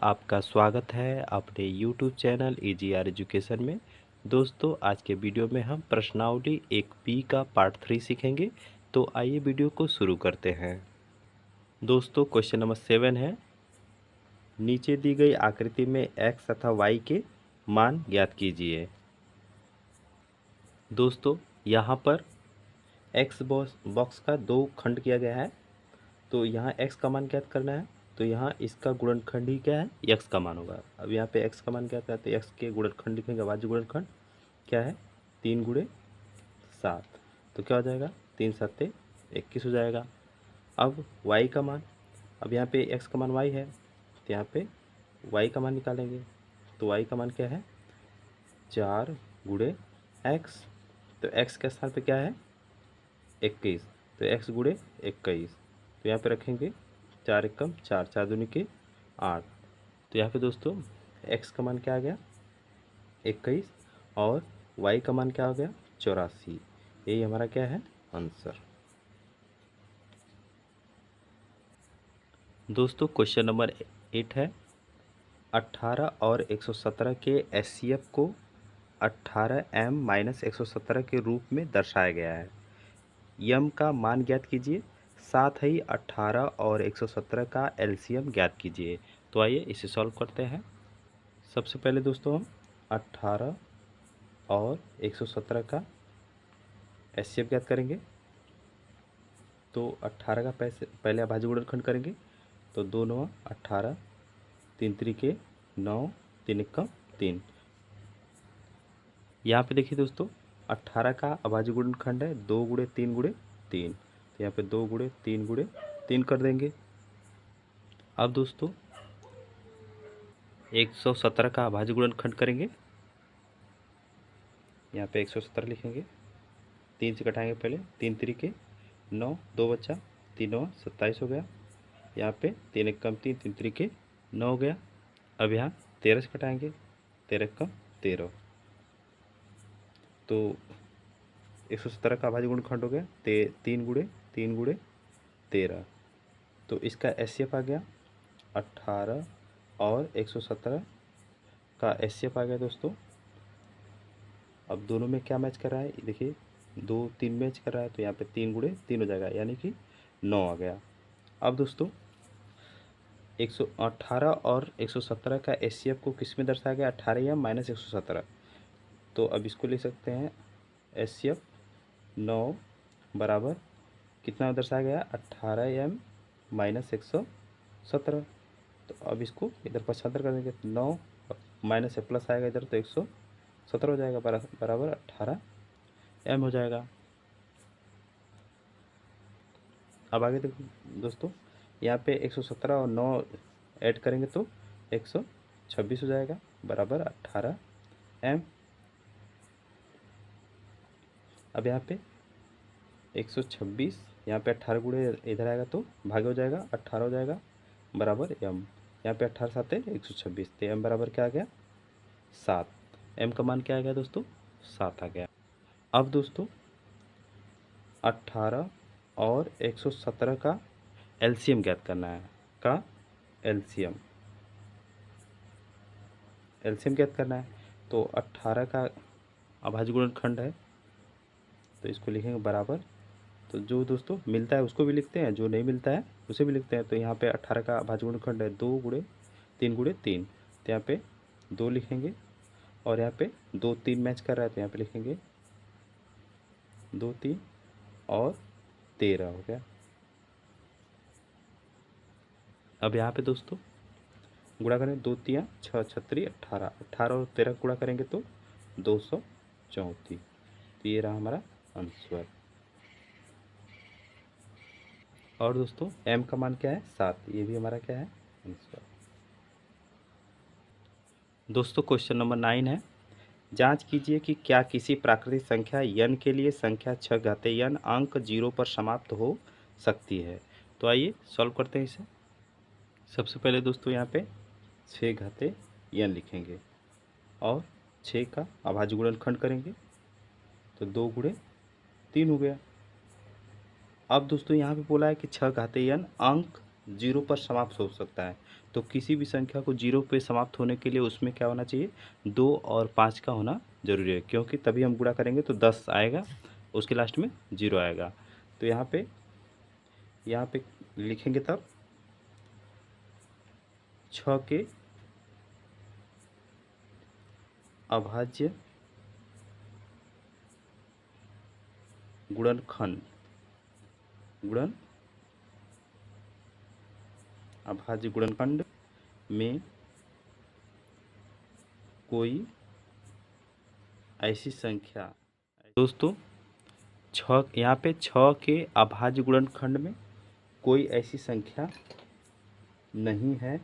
आपका स्वागत है अपने YouTube चैनल EGR एजुकेशन में। दोस्तों आज के वीडियो में हम प्रश्नावली 1B का पार्ट 3 सीखेंगे। तो आइए वीडियो को शुरू करते हैं। दोस्तों क्वेश्चन नंबर 7 है, नीचे दी गई आकृति में x तथा y के मान ज्ञात कीजिए। दोस्तों यहाँ पर x बॉक्स का दो खंड किया गया है, तो यहाँ x का मान ज्ञात करना है। तो यहाँ इसका गुणनखंड ही क्या है, x का मान होगा। अब यहाँ पे x का मान क्या करते हैं, x के गुणनखंड लिखेंगे। अभाज्य गुणनखंड क्या है, 3 गुणे 7, तो क्या हो जाएगा 3 सत्ते 21 हो जाएगा। अब y का मान, अब यहाँ पे x का मान y है, तो यहाँ पे y का मान निकालेंगे। तो y का मान क्या है 4 गुणे x, तो x के स्थान पे क्या है 21, तो x गुणे 21, तो यहाँ पे रखेंगे 4 एकम 4, 4 दूनी के 8। तो यहाँ पे दोस्तों x का मान क्या आ गया 21 और y का मान क्या हो गया 84। यही हमारा क्या है आंसर। दोस्तों क्वेश्चन नंबर 8 है, 18 और 117 के HCF को 18m-117 के रूप में दर्शाया गया है। यम का मान ज्ञात कीजिए, साथ ही 18 और 117 का LCM ज्ञात कीजिए। तो आइए इसे सॉल्व करते हैं। सबसे पहले दोस्तों हम 18 और 117 का HCF ज्ञात करेंगे। तो 18 का पहले अभाज्य गुणनखंड करेंगे, तो 2 9 18, 3 त्रिके 9, 3 एकम 3। यहाँ पे देखिए दोस्तों 18 का अभाज्य गुणनखंड है 2 गुणे 3 गुणे 3, तो यहाँ पे 2 गुणे 3 कर देंगे। अब दोस्तों 117 का अभाज्य गुणनखंड करेंगे, यहाँ पे 117 लिखेंगे, 3 से घटाएंगे पहले, 3 त्रिके 9, 2 बचा, 3 9 27 हो गया। यहाँ पे 3 एकम 3, 3 त्रिके 9 हो गया। अब यहाँ 13 से घटाएंगे, 13 एकम 13, तो 117 का अभाज्य गुणनखंड हो गया 3 गुणे 13, तो इसका HCF आ गया 18 और 117 का HCF आ गया दोस्तों। अब दोनों में क्या मैच कर रहा है, देखिए 2 3 मैच कर रहा है, तो यहाँ पे 3 गुणे 3 हो जाएगा, यानी कि 9 आ गया। अब दोस्तों 118 और 117 का HCF को किस में दर्शाया गया, 18m-117। तो अब इसको लिख सकते हैं HCF 9 बराबर कितना दर्शाया गया 18m-117। तो अब इसको इधर पक्षांतर कर देंगे, 9 माइनस से प्लस आएगा इधर, तो 117 हो जाएगा, बराबर 18m हो जाएगा। अब आगे देखो दोस्तों, यहाँ पे 117 और 9 ऐड करेंगे तो 126 हो जाएगा, बराबर 18m। अब यहाँ पे 126, यहाँ पे 18 गुणे इधर आएगा तो भागे हो जाएगा, 18 हो जाएगा, बराबर m। यहाँ पे 18 सात है 126, तो m बराबर क्या आ गया 7। m का मान क्या आ गया दोस्तों 7 आ गया। अब दोस्तों 18 और 117 का LCM ज्ञात करना है, का LCM ज्ञात करना है। तो 18 का अभाज्य गुणनखंड है, तो इसको लिखेंगे बराबर, तो जो दोस्तों मिलता है उसको भी लिखते हैं, जो नहीं मिलता है उसे भी लिखते हैं। तो यहाँ पे 18 का अभाज्य गुणनखंड है 2 गुणे 3 गुणे 3, तो यहाँ पे 2 लिखेंगे, और यहाँ पे 2 3 मैच कर रहा है, तो यहाँ पे लिखेंगे 2 3 और 13 हो गया। अब यहाँ पे दोस्तों गुणा करें, 2 3 6 छत्री 18, 18 और 13 गुणा करेंगे तो 234। तो ये रहा हमारा आंसर। और दोस्तों m का मान क्या है 7, ये भी हमारा क्या है आंसर। दोस्तों क्वेश्चन नंबर 9 है, जांच कीजिए कि क्या किसी प्राकृतिक संख्या n के लिए संख्या 6 घाते n अंक 0 पर समाप्त हो सकती है। तो आइए सॉल्व करते हैं इसे। सबसे पहले दोस्तों यहाँ पे 6 घाते n लिखेंगे और 6 का अभाज्य गुणनखंड करेंगे, तो 2 गुणे 3 हो गया। अब दोस्तों यहाँ पे बोला है कि 6 घाते n अंक जीरो पर समाप्त हो सकता है। तो किसी भी संख्या को जीरो पे समाप्त होने के लिए उसमें क्या होना चाहिए, 2 और 5 का होना ज़रूरी है, क्योंकि तभी हम गुणा करेंगे तो 10 आएगा, उसके लास्ट में 0 आएगा। तो यहाँ पे लिखेंगे तब 6 के अभाज्य गुणनखंड अभाज्य गुणनखंड में कोई ऐसी संख्या, दोस्तों यहाँ पे 6 के अभाज्य गुणनखंड में कोई ऐसी संख्या नहीं है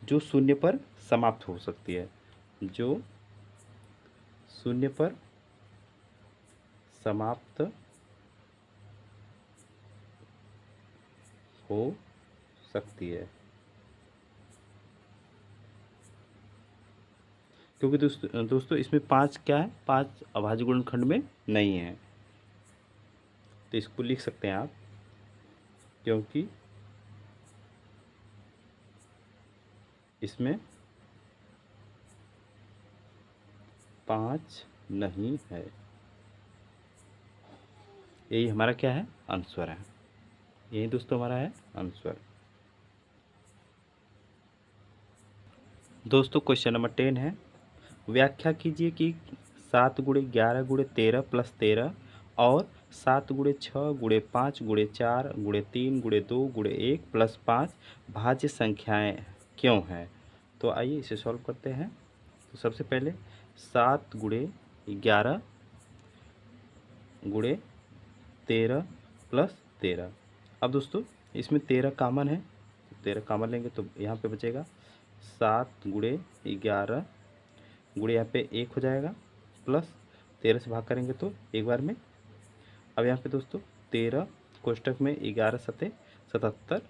जो शून्य पर समाप्त हो सकती है, जो शून्य पर समाप्त हो सकती है। क्योंकि दोस्तों इसमें 5 क्या है, 5 अभाज्य गुणनखंड में नहीं है, तो इसको लिख सकते हैं आप, क्योंकि इसमें 5 नहीं है। यही हमारा क्या है, आंसर है। यही दोस्तों हमारा है आंसर। दोस्तों क्वेश्चन नंबर 10 है, व्याख्या कीजिए कि 7 गुणे 11 गुणे 13 प्लस 13 और 7 गुणे 6 गुणे 5 गुणे 4 गुणे 3 गुणे 2 गुणे 1 प्लस 5 भाज्य संख्याएं क्यों हैं। तो आइए इसे सॉल्व करते हैं। तो सबसे पहले 7 गुणे 11 गुणे 13 प्लस 13। अब दोस्तों इसमें 13 कॉमन है, 13 कॉमन लेंगे तो यहाँ पे बचेगा 7 गुणे 11 गुणे यहाँ पे 1 हो जाएगा, प्लस 13 से भाग करेंगे तो एक बार में। अब यहाँ पे दोस्तों 13 कोष्टक में 11 सते 77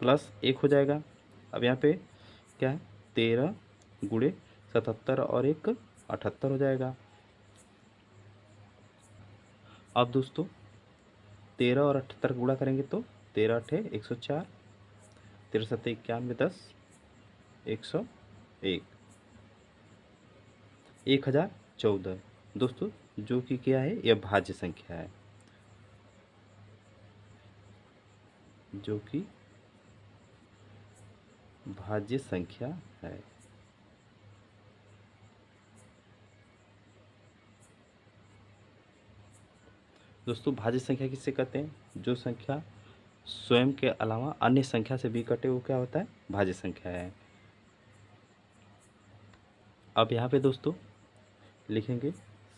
प्लस 1 हो जाएगा। अब यहाँ पे क्या है, 13 गुणे 77 और 1 78 हो जाएगा। अब दोस्तों 13 और 78 गुणा करेंगे तो 13 8 104, 13 7 91 10 101 1014 दोस्तों, जो कि क्या है, यह भाज्य संख्या है, जो कि भाज्य संख्या है। दोस्तों भाज्य संख्या किससे कहते हैं, जो संख्या स्वयं के अलावा अन्य संख्या से भी कटे वो क्या होता है, भाज्य संख्या है। अब यहाँ पे दोस्तों लिखेंगे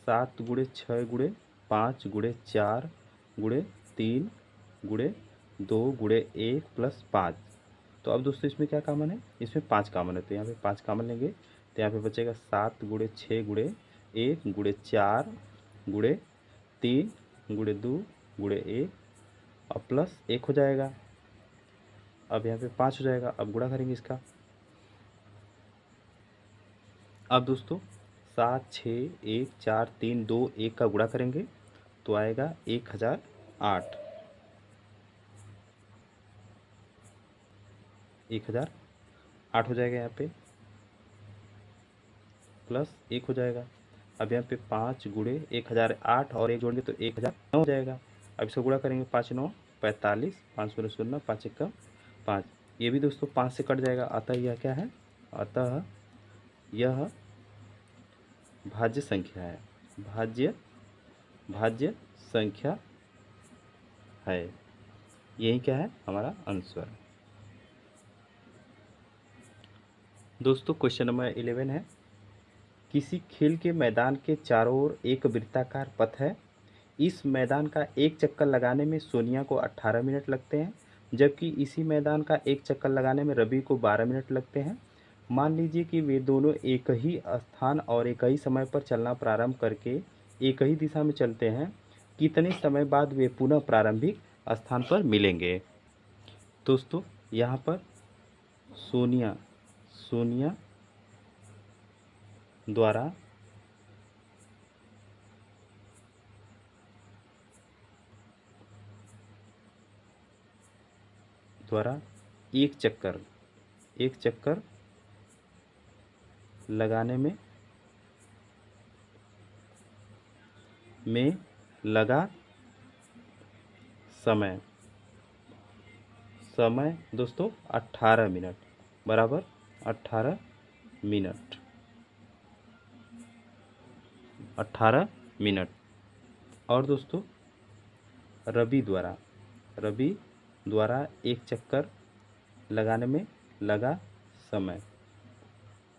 7 गुणे 6 गुणे 5 गुणे 4 गुणे 3 गुणे 2 गुणे 1 प्लस 5। तो अब दोस्तों इसमें क्या कॉमन है, इसमें 5 कॉमन है, तो यहाँ पे 5 कॉमन लेंगे तो यहाँ पे बचेगा 7 गुणे 6 गुणे 1 गुणे 4 गुणे 3 गुणे 2 गुणे 1 और प्लस 1 हो जाएगा। अब यहाँ पे 5 हो जाएगा। अब गुणा करेंगे इसका। अब दोस्तों 7 6 1 4 3 2 1 का गुणा करेंगे तो आएगा 1008, 1008 हो जाएगा यहाँ पे, प्लस 1 हो जाएगा। अब यहाँ पे 5 गुणे 1008 और 1 जोड़ेंगे तो 1009 हो जाएगा। अब इसको गुणा करेंगे 5 9 45, 5 0 0 5 1 5। ये भी दोस्तों 5 से कट जाएगा, अतः यह क्या है, अतः यह भाज्य संख्या है, भाज्य संख्या है। यही क्या है, हमारा आंसर। दोस्तों क्वेश्चन नंबर 11 है, किसी खेल के मैदान के चारों ओर एक वृत्ताकार पथ है। इस मैदान का एक चक्कर लगाने में सोनिया को 18 मिनट लगते हैं, जबकि इसी मैदान का एक चक्कर लगाने में रवि को 12 मिनट लगते हैं। मान लीजिए कि वे दोनों एक ही स्थान और एक ही समय पर चलना प्रारंभ करके एक ही दिशा में चलते हैं। कितने समय बाद वे पुनः प्रारंभिक स्थान पर मिलेंगे। दोस्तों यहाँ पर सोनिया द्वारा द्वारा एक चक्कर लगाने में लगा समय दोस्तों 18 मिनट बराबर 18 मिनट 18 मिनट। और दोस्तों रवि द्वारा एक चक्कर लगाने में लगा समय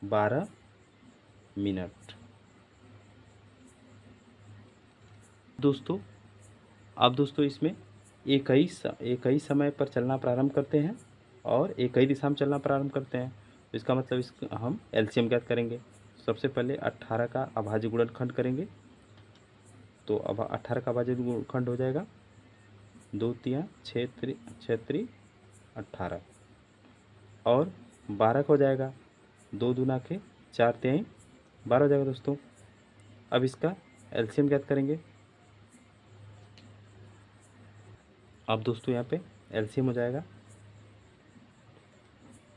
12 मिनट। दोस्तों अब दोस्तों इसमें एक ही समय पर चलना प्रारंभ करते हैं और एक ही दिशा में चलना प्रारंभ करते हैं। तो इसका मतलब इसका हम एलसीएम ज्ञात करेंगे। सबसे पहले 18 का अभाज्य गुणनखंड करेंगे। तो अब 18 का अभाज्य गुणनखंड हो जाएगा 2 तिया 6 3 18 और 12 का हो जाएगा 2 दूना के 4 तिहाई 12 हो जाएगा दोस्तों। अब इसका एलसीएम ज्ञात करेंगे। अब दोस्तों यहाँ पे एलसीएम हो जाएगा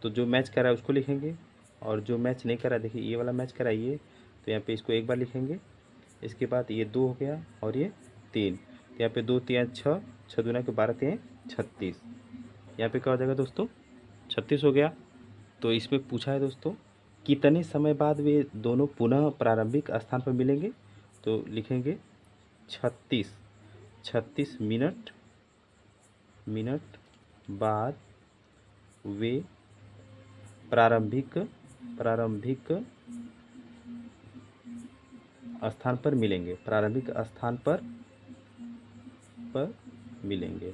तो जो मैच कर रहा है उसको लिखेंगे और जो मैच नहीं कर रहा है, देखिए ये वाला मैच कराइए तो यहाँ पे इसको एक बार लिखेंगे। इसके बाद ये 2 हो गया और ये 3, तो यहाँ पे 2 तिया 6 6 दूना के 12 तिहाई 36। यहाँ पे क्या हो जाएगा दोस्तों 36 हो गया। तो इसमें पूछा है दोस्तों कितने समय बाद वे दोनों पुनः प्रारंभिक स्थान पर मिलेंगे। तो लिखेंगे 36 मिनट बाद वे प्रारंभिक स्थान पर मिलेंगे मिलेंगे।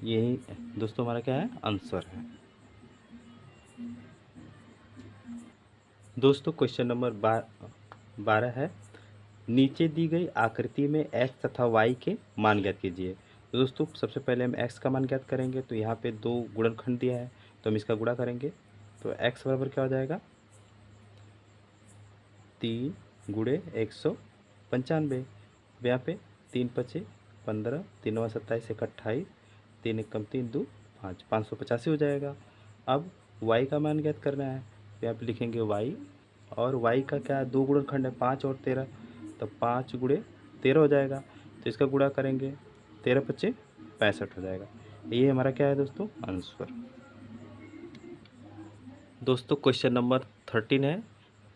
यही दोस्तों हमारा क्या है आंसर है। दोस्तों क्वेश्चन नंबर 12 है नीचे दी गई आकृति में x तथा y के मान ज्ञात कीजिए। तो दोस्तों सबसे पहले हम x का मान ज्ञात करेंगे। तो यहाँ पे 2 गुणनखंड दिया है तो हम इसका गुणा करेंगे। तो x बराबर क्या हो जाएगा 3 गुणे 195। यहाँ पे 3 पचे 15 3 वा 27 1 28 3 1 3 2 5 585 हो जाएगा। अब y का मान ज्ञात करना है तो यहाँ पे लिखेंगे y और y का क्या है 2 गुणनखंड है 5 और 13 तो 5 गुणे 13 हो जाएगा। तो इसका गुणा करेंगे 13 पच्चे 65 हो जाएगा। ये हमारा क्या है दोस्तों आंसर। दोस्तों क्वेश्चन नंबर 13 है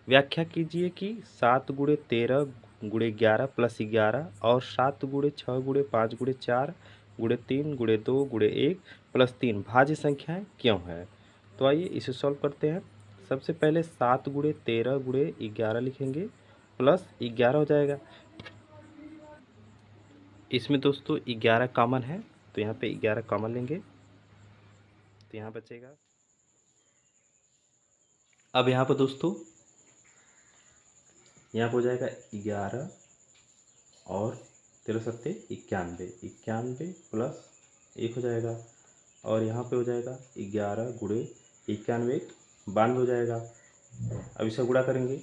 व्याख्या कीजिए कि 7 गुणे 13 गुणे 11 प्लस 11 और 7 गुणे 6 गुणे 5 गुणे 4 गुणे 3 गुणे 2 गुणे 1 प्लस 3 भाज्य संख्याएं क्यों है। तो आइए इसे सॉल्व करते हैं। सबसे पहले 7 गुणे 13 गुणे 11 लिखेंगे प्लस 11 हो जाएगा। इसमें दोस्तों 11 कॉमन है तो यहाँ पे 11 कॉमन लेंगे तो यहाँ बचेगा। अब यहाँ पर दोस्तों यहाँ पर हो जाएगा 11 और 13 सत्ते 91 प्लस 1 हो जाएगा और यहाँ पे हो जाएगा 11 गुणे 91 92 हो जाएगा। अब इसका गुणा करेंगे।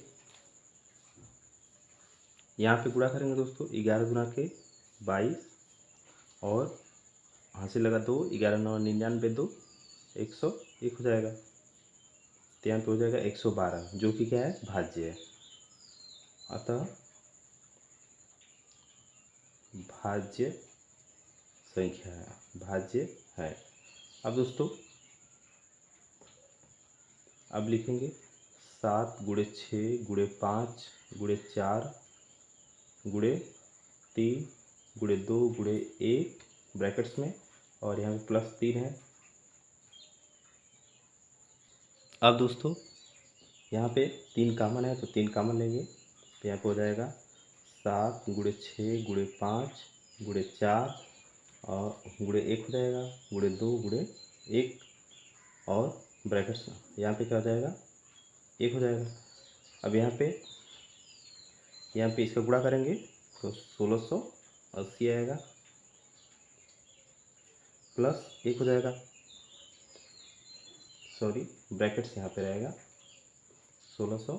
यहाँ पे गुणा करेंगे दोस्तों 11 गुना के 22 और यहाँ से लगा 2 11 9 99 2 101 हो जाएगा। तो यहाँ पे हो जाएगा 112 जो कि क्या है भाज्य है। अतः भाज्य संख्या है भाज्य है। अब दोस्तों अब लिखेंगे 7 गुणे 6 गुणे 5 गुणे 4 गुणे 3 गुणे 2 गुणे 1 ब्रैकेट्स में और यहाँ पे प्लस 3 है। अब दोस्तों यहाँ पे 3 कॉमन है तो 3 कॉमन लेंगे तो यहाँ पे हो जाएगा 7 गुणे 6 गुणे 5 गुणे 4 और गुणे 1 हो जाएगा गुणे 2 गुणे 1 और ब्रैकेट्स यहाँ पे क्या हो जाएगा 1 हो जाएगा। अब यहाँ पे इसका गुणा करेंगे तो 1680 आएगा प्लस 1 हो जाएगा सॉरी ब्रैकेट्स यहाँ पे रहेगा 1600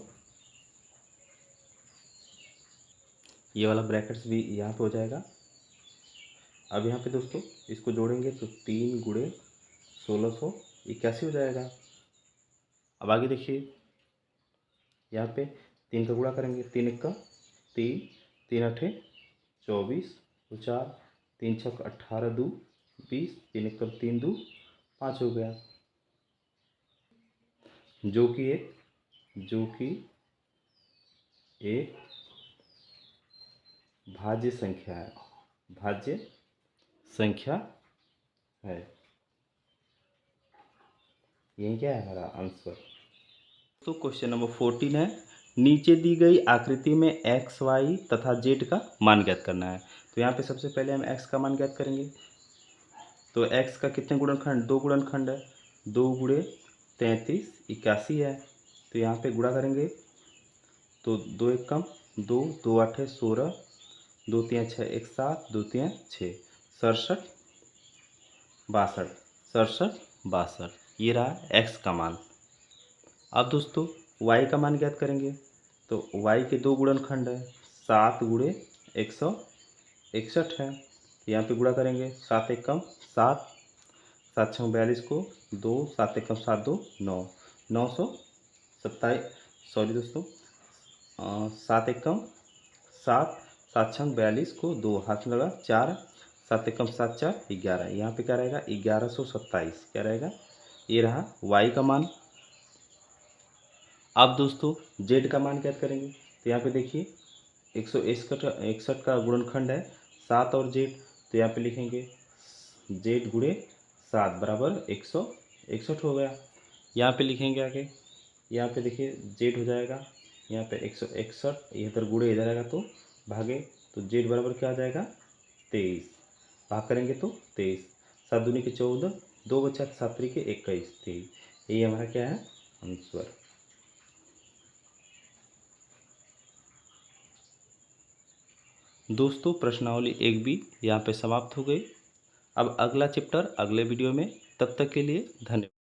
ये वाला ब्रैकेट्स भी यहाँ पे हो जाएगा अब यहाँ पे दोस्तों इसको जोड़ेंगे तो 3 गुणे 1681 हो जाएगा। अब आगे देखिए, यहाँ पे 3 का गुणा करेंगे, 3 1 3, 3 8 24, 4, 3 6 18 2 20, 3 1 3 2 5 हो गया, जो कि एक भाज्य संख्या है, भाज्य संख्या है। यही क्या है हमारा आंसर। तो क्वेश्चन नंबर 14 है, नीचे दी गई आकृति में एक्स वाई तथा जेड का मान ज्ञात करना है। तो यहाँ पे सबसे पहले हम एक्स का मान ज्ञात करेंगे। तो एक्स का कितने गुणनखंड, 2 गुणनखंड है, 2 गुणे 33 81 है। तो यहाँ पे गुणा करेंगे तो 2 1 2, 2 8 16, 2 3 6 1 7, 2 3 6 67 62, ये रहा एक्स का मान। अब दोस्तों y का मान ज्ञात करेंगे। तो y के 2 गुणनखंड है, 7 गुणे 161 है। यहाँ पे गुणा करेंगे, 7 1 7, 7 6 42 को 2, 7 1 7 2 9, 927, सॉरी दोस्तों, 7 1 7, 7 6 42 को 2 हाथ में लगा 4, 7 1 7 4 11। यहाँ पे क्या रहेगा 1127, क्या रहेगा, ये रहा y का मान। अब दोस्तों जेड का मान ज्ञात करेंगे। तो यहाँ पे देखिए 161 का गुणनखंड है 7 और जेड। तो यहाँ पे लिखेंगे जेड गुणे 7 बराबर 161 हो गया। यहाँ पे लिखेंगे आगे, यहाँ पे देखिए जेड हो जाएगा, यहाँ पे 161, इधर गुणे इधर आएगा तो भागे, तो जेड बराबर क्या आ जाएगा 23, भाग करेंगे तो 23, 7 दूनी के 14, 2 बचा 7 3 के 21, 23। यही हमारा क्या है आंसर। दोस्तों प्रश्नावली 1B यहाँ पे समाप्त हो गई। अब अगला चैप्टर अगले वीडियो में, तब तक के लिए धन्यवाद।